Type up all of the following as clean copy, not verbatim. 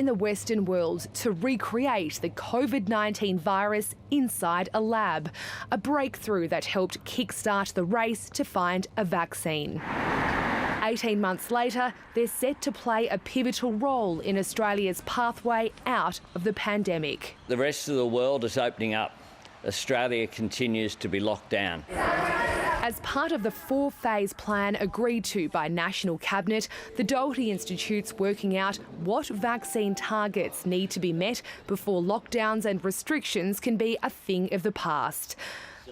in the Western world to recreate the COVID-19 virus inside a lab, a breakthrough that helped kickstart the race to find a vaccine. 18 months later, they're set to play a pivotal role in Australia's pathway out of the pandemic. The rest of the world is opening up. Australia continues to be locked down. As part of the 4-phase plan agreed to by National Cabinet, the Doherty Institute's working out what vaccine targets need to be met before lockdowns and restrictions can be a thing of the past.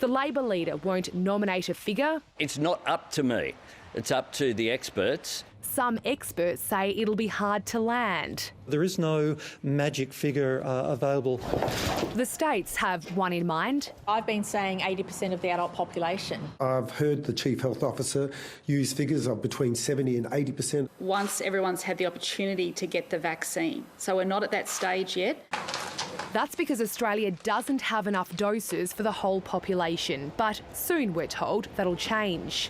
The Labor leader won't nominate a figure. It's not up to me. It's up to the experts. Some experts say it'll be hard to land. There is no magic figure available. The states have one in mind. I've been saying 80% of the adult population. I've heard the Chief Health Officer use figures of between 70 and 80%. Once everyone's had the opportunity to get the vaccine. So we're not at that stage yet. That's because Australia doesn't have enough doses for the whole population, but soon we're told that'll change.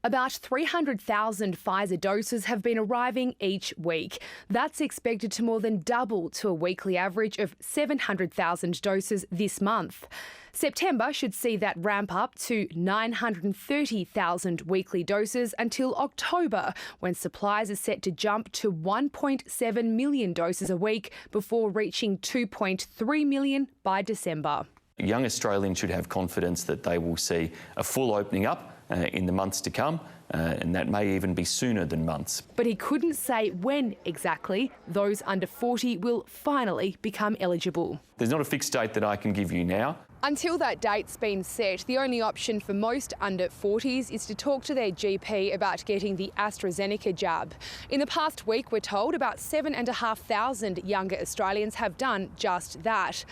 About 300,000 Pfizer doses have been arriving each week. That's expected to more than double to a weekly average of 700,000 doses this month. September should see that ramp up to 930,000 weekly doses until October, when supplies are set to jump to 1.7 million doses a week before reaching 2.3 million by December. Young Australians should have confidence that they will see a full opening up in the months to come, and that may even be sooner than months. But he couldn't say when exactly those under 40 will finally become eligible. There's not a fixed date that I can give you now. Until that date's been set, the only option for most under 40s is to talk to their GP about getting the AstraZeneca jab. In the past week, we're told about 7,500 younger Australians have done just that.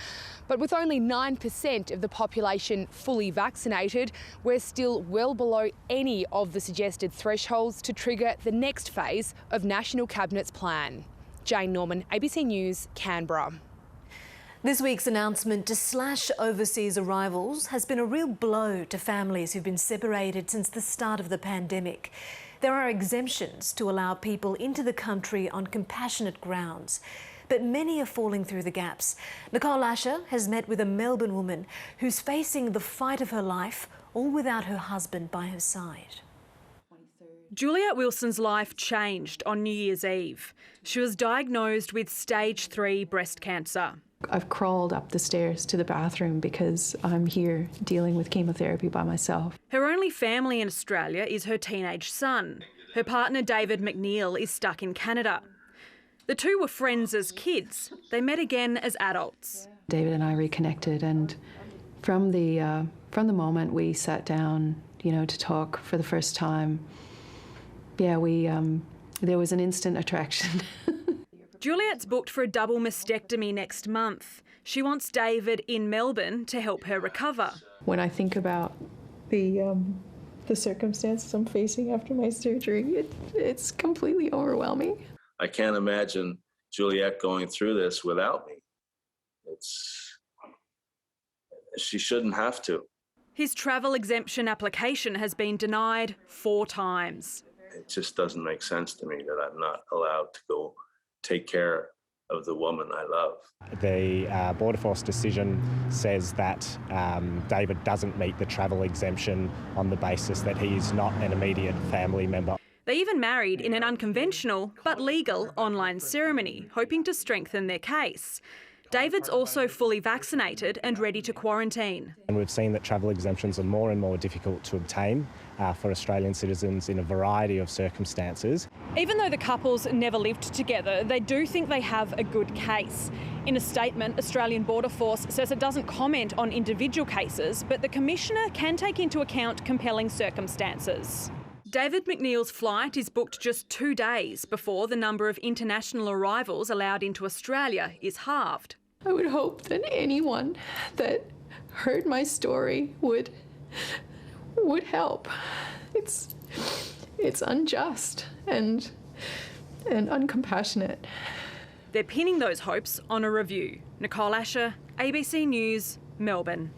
But with only 9% of the population fully vaccinated, we're still well below any of the suggested thresholds to trigger the next phase of National Cabinet's plan. Jane Norman, ABC News, Canberra. This week's announcement to slash overseas arrivals has been a real blow to families who've been separated since the start of the pandemic. There are exemptions to allow people into the country on compassionate grounds, but many are falling through the gaps. Nicole Asher has met with a Melbourne woman who's facing the fight of her life, all without her husband by her side. Juliet Wilson's life changed on New Year's Eve. She was diagnosed with stage 3 breast cancer. I've crawled up the stairs to the bathroom because I'm here dealing with chemotherapy by myself. Her only family in Australia is her teenage son. Her partner David McNeil is stuck in Canada. The two were friends as kids. They met again as adults. David and I reconnected, and from the moment we sat down, to talk for the first time, there was an instant attraction. Juliet's booked for a double mastectomy next month. She wants David in Melbourne to help her recover. When I think about the circumstances I'm facing after my surgery, it's completely overwhelming. I can't imagine Juliet going through this without me. She shouldn't have to. His travel exemption application has been denied 4 times. It just doesn't make sense to me that I'm not allowed to go take care of the woman I love. The Border Force decision says that David doesn't meet the travel exemption on the basis that he is not an immediate family member. They even married in an unconventional but legal online ceremony, hoping to strengthen their case. David's also fully vaccinated and ready to quarantine. And we've seen that travel exemptions are more and more difficult to obtain for Australian citizens in a variety of circumstances. Even though the couples never lived together, they do think they have a good case. In a statement, Australian Border Force says it doesn't comment on individual cases, but the Commissioner can take into account compelling circumstances. David McNeil's flight is booked just 2 days before the number of international arrivals allowed into Australia is halved. I would hope that anyone that heard my story would help. It's unjust and uncompassionate. They're pinning those hopes on a review. Nicole Asher, ABC News, Melbourne.